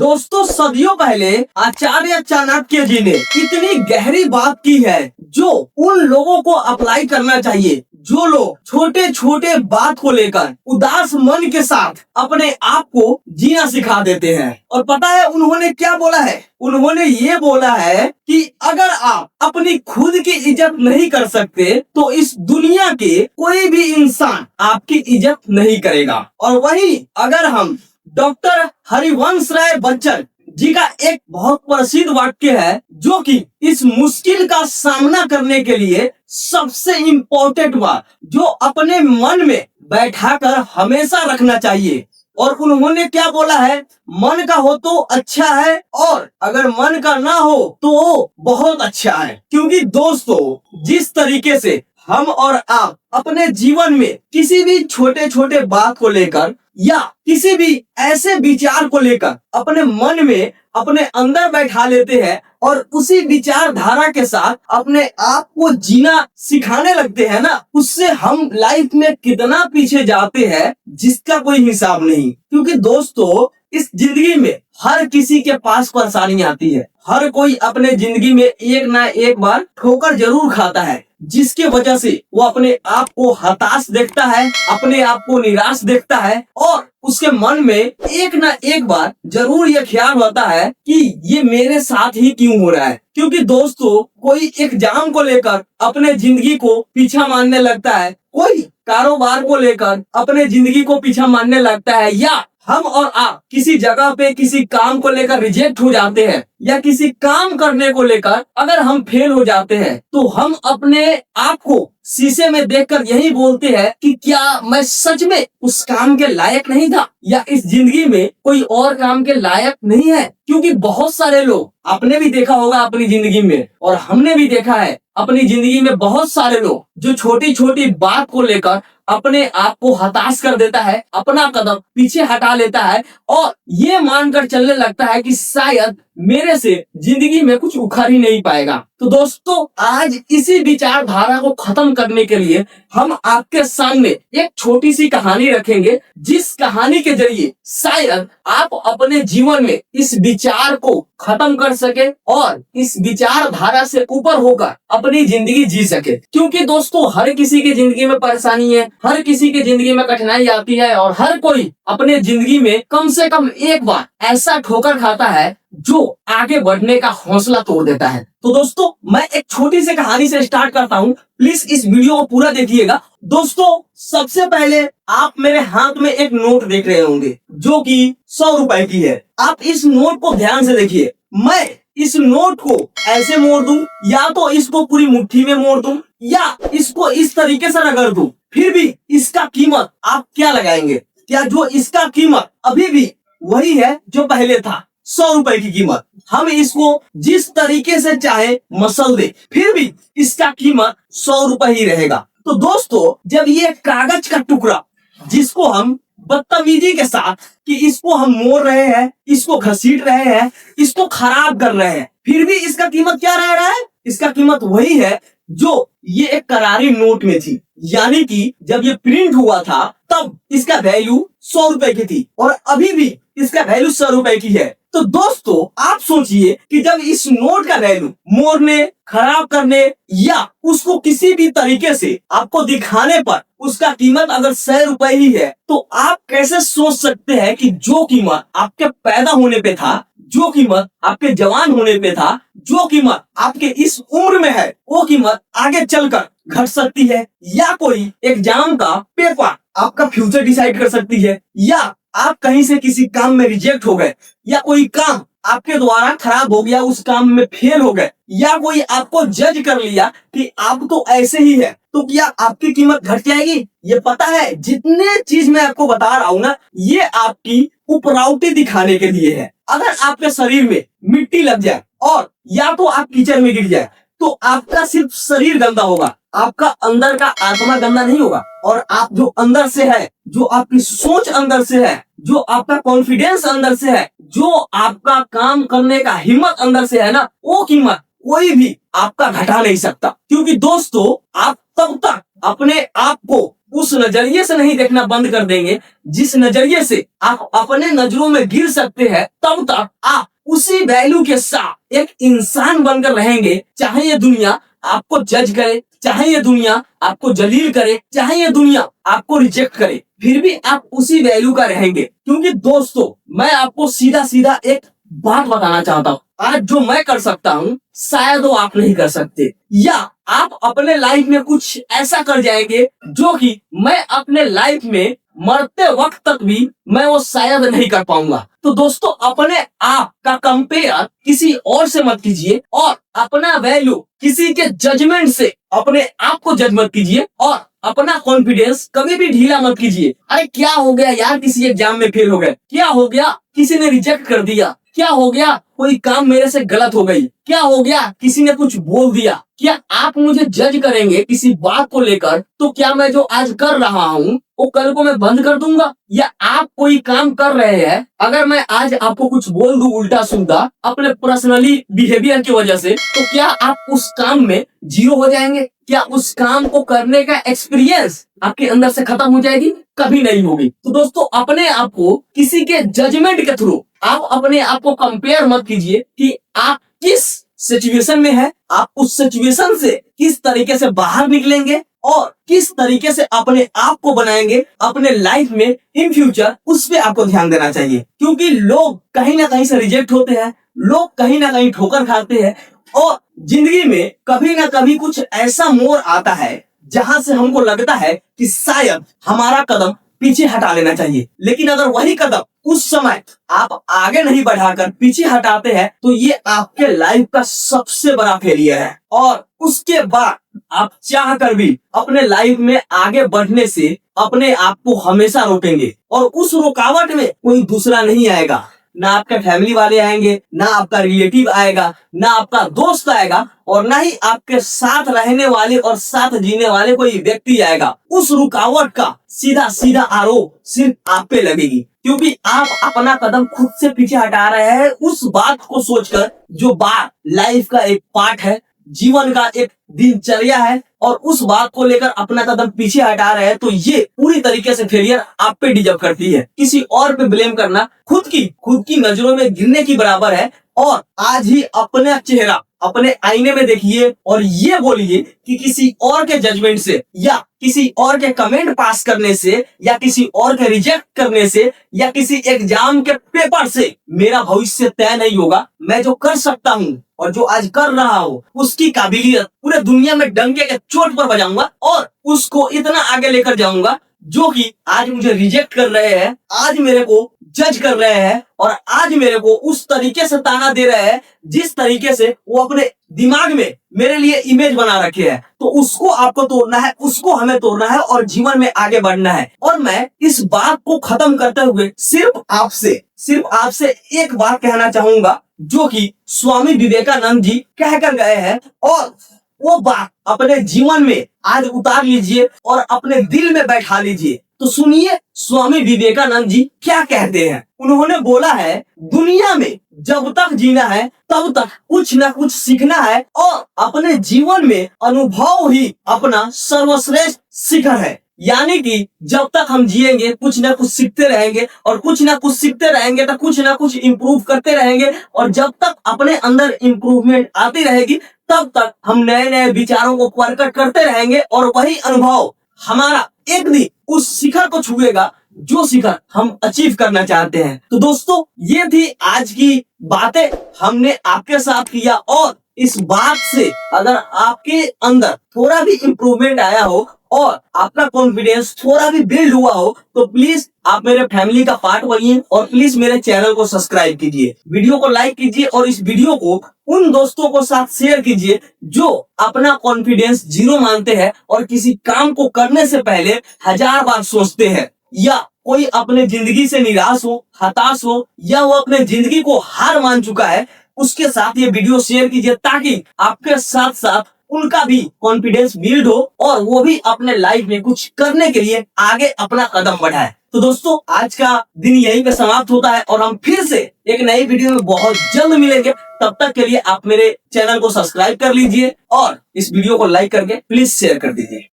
दोस्तों सदियों पहले आचार्य चाणक्य जी ने इतनी गहरी बात की है जो उन लोगों को अप्लाई करना चाहिए जो लोग छोटे छोटे बात को लेकर उदास मन के साथ अपने आप को जीना सिखा देते हैं। और पता है उन्होंने क्या बोला है? उन्होंने ये बोला है कि अगर आप अपनी खुद की इज्जत नहीं कर सकते तो इस दुनिया के कोई भी इंसान आपकी इज्जत नहीं करेगा। और वहीं अगर हम डॉक्टर हरिवंश राय बच्चन जी का एक बहुत प्रसिद्ध वाक्य है जो कि इस मुश्किल का सामना करने के लिए सबसे इम्पोर्टेंट बात जो अपने मन में बैठाकर हमेशा रखना चाहिए। और उन्होंने क्या बोला है? मन का हो तो अच्छा है और अगर मन का ना हो तो बहुत अच्छा है। क्योंकि दोस्तों जिस तरीके से हम और आप अपने जीवन में किसी भी छोटे छोटे बात को लेकर या किसी भी ऐसे विचार को लेकर अपने मन में अपने अंदर बैठा लेते हैं और उसी विचारधारा के साथ अपने आप को जीना सिखाने लगते हैं ना, उससे हम लाइफ में कितना पीछे जाते हैं जिसका कोई हिसाब नहीं। क्योंकि दोस्तों इस जिंदगी में हर किसी के पास परेशानी आती है। हर कोई अपने जिंदगी में एक ना एक बार ठोकर जरूर खाता है जिसकी वजह से वो अपने आप को हताश देखता है, अपने आप को निराश देखता है और उसके मन में एक ना एक बार जरूर ये ख्याल होता है कि ये मेरे साथ ही क्यों हो रहा है। क्योंकि दोस्तों कोई एग्जाम को लेकर अपने जिंदगी को पीछा मारने लगता है, कोई कारोबार को लेकर अपने जिंदगी को पीछा मारने लगता है, या हम और आप किसी जगह पे किसी काम को लेकर रिजेक्ट हो जाते हैं या किसी काम करने को लेकर अगर हम फेल हो जाते हैं तो हम अपने आप को शीशे में देखकर यही बोलते हैं कि क्या मैं सच में उस काम के लायक नहीं था या इस जिंदगी में कोई और काम के लायक नहीं है। क्योंकि बहुत सारे लोग, आपने भी देखा होगा अपनी जिंदगी में और हमने भी देखा है अपनी जिंदगी में, बहुत सारे लोग जो छोटी छोटी बात को लेकर अपने आप को हताश कर देता है, अपना कदम पीछे हटा लेता है और ये मानकर चलने लगता है कि शायद मेरे से जिंदगी में कुछ उखड़ ही नहीं पाएगा। तो दोस्तों आज इसी विचारधारा को खत्म करने के लिए हम आपके सामने एक छोटी सी कहानी रखेंगे जिस कहानी के जरिए शायद आप अपने जीवन में इस विचार को खत्म कर सके और इस विचारधारा से ऊपर होकर अपनी जिंदगी जी सके। क्योंकि दोस्तों हर किसी की जिंदगी में परेशानी है, हर किसी की जिंदगी में कठिनाई आती है और हर कोई अपने जिंदगी में कम से कम एक बार ऐसा ठोकर खाता है जो आगे बढ़ने का हौसला तोड़ देता है। तो दोस्तों मैं एक छोटी सी कहानी से स्टार्ट करता हूँ, प्लीज इस वीडियो को पूरा देखिएगा। दोस्तों सबसे पहले आप मेरे हाथ में एक नोट देख रहे होंगे जो कि 100 रुपए की है। आप इस नोट को ध्यान से देखिए। मैं इस नोट को ऐसे मोड़ दूं या तो इसको पूरी मुट्ठी में मोड़ दूं या इसको इस तरीके से रगड़ दूं, फिर भी इसका कीमत आप क्या लगाएंगे? क्या जो इसका कीमत अभी भी वही है जो पहले था, 100 रुपए की कीमत? हम इसको जिस तरीके से चाहे मसल दे फिर भी इसका कीमत 100 रुपए ही रहेगा। तो दोस्तों जब ये कागज का टुकड़ा जिसको हम बदतमीजी के साथ कि इसको हम मोड़ रहे हैं, इसको घसीट रहे हैं, इसको खराब कर रहे हैं, फिर भी इसका कीमत क्या रह रहा है? इसका कीमत वही है जो ये एक करारी नोट में थी। यानी कि जब ये प्रिंट हुआ था तब इसका वैल्यू 100 रुपए की थी और अभी भी इसका वैल्यू 100 रुपए की है। तो दोस्तों आप सोचिए कि जब इस नोट का वैल्यू मोड़ने, खराब करने या उसको किसी भी तरीके से आपको दिखाने पर उसका कीमत अगर 100 रुपए ही है तो आप कैसे सोच सकते हैं कि जो कीमत आपके पैदा होने पे था, जो कीमत आपके जवान होने पे था, जो कीमत आपके इस उम्र में है, वो कीमत आगे चलकर घट सकती है, या कोई एग्जाम का पेपर आपका फ्यूचर डिसाइड कर सकती है, या आप कहीं से किसी काम में रिजेक्ट हो गए, या कोई काम आपके द्वारा खराब हो गया, उस काम में फेल हो गए, या कोई आपको जज कर लिया कि आप तो ऐसे ही है, तो क्या आपकी कीमत घट जाएगी? ये पता है जितने चीज मैं आपको बता रहा हूँ ना, ये आपकी उपराउटी दिखाने के लिए है। अगर आपके शरीर में मिट्टी लग जाए और या तो आप कीचड़ में गिर जाए तो आपका सिर्फ शरीर गंदा होगा, आपका अंदर का आत्मा गंदा नहीं होगा। और आप जो अंदर से है, जो आपकी सोच अंदर से है, जो आपका कॉन्फिडेंस अंदर से है, जो आपका काम करने का हिम्मत अंदर से है ना, वो कीमत कोई भी आपका घटा नहीं सकता। क्योंकि दोस्तों आप तब तक अपने आप को उस नजरिए से नहीं देखना बंद कर देंगे जिस नजरिए से आप अपने नजरों में गिर सकते हैं, तब तक आप उसी वैल्यू के साथ एक इंसान बनकर रहेंगे। चाहे ये दुनिया आपको जज करे, चाहे ये दुनिया आपको जलील करे, चाहे ये दुनिया आपको रिजेक्ट करे, फिर भी आप उसी वैल्यू का रहेंगे। क्योंकि दोस्तों, मैं आपको सीधा सीधा एक बात बताना चाहता हूँ, आज जो मैं कर सकता हूँ शायद वो आप नहीं कर सकते, या आप अपने लाइफ में कुछ ऐसा कर जाएंगे जो कि मैं अपने लाइफ में मरते वक्त तक भी मैं वो शायद नहीं कर पाऊंगा। तो दोस्तों, अपने आप का कंपेयर किसी और से मत कीजिए और अपना वैल्यू किसी के जजमेंट से अपने आप को जज मत कीजिए और अपना कॉन्फिडेंस कभी भी ढीला मत कीजिए। अरे क्या हो गया यार, किसी एग्जाम में फेल हो गए, क्या हो गया किसी ने रिजेक्ट कर दिया, क्या हो गया कोई काम मेरे से गलत हो गई, क्या हो गया किसी ने कुछ बोल दिया, क्या आप मुझे जज करेंगे किसी बात को लेकर? तो क्या मैं जो आज कर रहा हूँ वो कल को मैं बंद कर दूंगा? या आप कोई काम कर रहे हैं, अगर मैं आज आपको कुछ बोल दूं उल्टा सीधा अपने पर्सनली बिहेवियर की वजह से, तो क्या आप उस काम में जीरो हो जाएंगे? क्या उस काम को करने का एक्सपीरियंस आपके अंदर से खत्म हो जाएगी? कभी नहीं होगी। तो दोस्तों, अपने आप को किसी के जजमेंट के थ्रू आप अपने आप को कंपेयर मत कीजिए कि आप किस सिचुएशन में है, आप उस सिचुएशन से किस तरीके से बाहर निकलेंगे और किस तरीके से अपने आप को बनाएंगे अपने लाइफ में इन फ्यूचर, उस पे आपको ध्यान देना चाहिए। क्योंकि लोग कहीं ना कहीं से रिजेक्ट होते हैं, लोग कहीं ना कहीं ठोकर खाते हैं और जिंदगी में कभी ना कभी कुछ ऐसा मोड़ आता है जहां से हमको लगता है कि शायद हमारा कदम पीछे हटा लेना चाहिए। लेकिन अगर वही कदम उस समय आप आगे नहीं बढ़ाकर पीछे हटाते हैं तो ये आपके लाइफ का सबसे बड़ा फेलियर है। और उसके बाद आप चाह कर भी अपने लाइफ में आगे बढ़ने से अपने आप को हमेशा रोकेंगे और उस रुकावट में कोई दूसरा नहीं आएगा। ना आपके फैमिली वाले आएंगे, ना आपका रिलेटिव आएगा, ना आपका दोस्त आएगा और ना ही आपके साथ रहने वाले और साथ जीने वाले कोई व्यक्ति आएगा। उस रुकावट का सीधा सीधा आरोप सिर्फ आप पे लगेगी, क्योंकि आप अपना कदम खुद से पीछे हटा रहे हैं उस बात को सोचकर जो बात लाइफ का एक पार्ट है, जीवन का एक दिनचर्या है, और उस बात को लेकर अपना कदम पीछे हटा रहे हैं। तो ये पूरी तरीके से फेलियर आप पे डिजर्व करती है। किसी और पे ब्लेम करना खुद की नजरों में गिरने की बराबर है। और आज ही अपना चेहरा अपने आईने में देखिए और ये बोलिए कि किसी और के जजमेंट से या किसी और के कमेंट पास करने से या किसी और के रिजेक्ट करने से या किसी एग्जाम के पेपर से मेरा भविष्य तय नहीं होगा। मैं जो कर सकता हूँ और जो आज कर रहा हूँ उसकी काबिलियत पूरे दुनिया में डंके के चोट पर बजाऊंगा और उसको इतना आगे लेकर जाऊंगा जो कि आज मुझे रिजेक्ट कर रहे हैं, आज मेरे को जज कर रहे हैं और आज मेरे को उस तरीके से ताना दे रहे हैं जिस तरीके से वो अपने दिमाग में मेरे लिए इमेज बना रखे हैं। तो उसको आपको तोड़ना है, उसको हमें तोड़ना है और जीवन में आगे बढ़ना है। और मैं इस बात को खत्म करते हुए सिर्फ आपसे एक बात कहना चाहूंगा जो कि स्वामी विवेकानंद जी कहकर गए हैं, और वो बात अपने जीवन में आज उतार लीजिए और अपने दिल में बैठा लीजिए। तो सुनिए स्वामी विवेकानंद जी क्या कहते हैं। उन्होंने बोला है, दुनिया में जब तक जीना है तब तक कुछ न कुछ सीखना है और अपने जीवन में अनुभव ही अपना सर्वश्रेष्ठ शिखर है। यानी कि जब तक हम जिएंगे कुछ ना कुछ सीखते रहेंगे और कुछ ना कुछ सीखते रहेंगे तो कुछ ना कुछ इम्प्रूव करते रहेंगे, और जब तक अपने अंदर इम्प्रूवमेंट आती रहेगी तब तक हम नए नए विचारों को प्रकट करते रहेंगे और वही अनुभव हमारा एक दिन उस शिखर को छुएगा जो शिखर हम अचीव करना चाहते हैं। तो दोस्तों, ये थी आज की बातें हमने आपके साथ किया, और इस बात से अगर आपके अंदर थोड़ा भी इम्प्रूवमेंट आया हो और आपका कॉन्फिडेंस थोड़ा भी बिल्ड हुआ हो तो प्लीज आप मेरे फैमिली का पार्ट बनिए और प्लीज मेरे चैनल को सब्सक्राइब कीजिए, वीडियो को लाइक कीजिए और इस वीडियो को उन दोस्तों को साथ शेयर कीजिए जो अपना कॉन्फिडेंस जीरो मानते हैं और किसी काम को करने से पहले 1000 बार सोचते हैं, या कोई अपने जिंदगी से निराश हो, हताश हो, या वो अपने जिंदगी को हार मान चुका है, उसके साथ ये वीडियो शेयर कीजिए ताकि आपके साथ साथ उनका भी कॉन्फिडेंस बिल्ड हो और वो भी अपने लाइफ में कुछ करने के लिए आगे अपना कदम बढ़ाए। तो दोस्तों, आज का दिन यहीं पे समाप्त होता है और हम फिर से एक नई वीडियो में बहुत जल्द मिलेंगे। तब तक के लिए आप मेरे चैनल को सब्सक्राइब कर लीजिए और इस वीडियो को लाइक करके प्लीज शेयर कर दीजिए।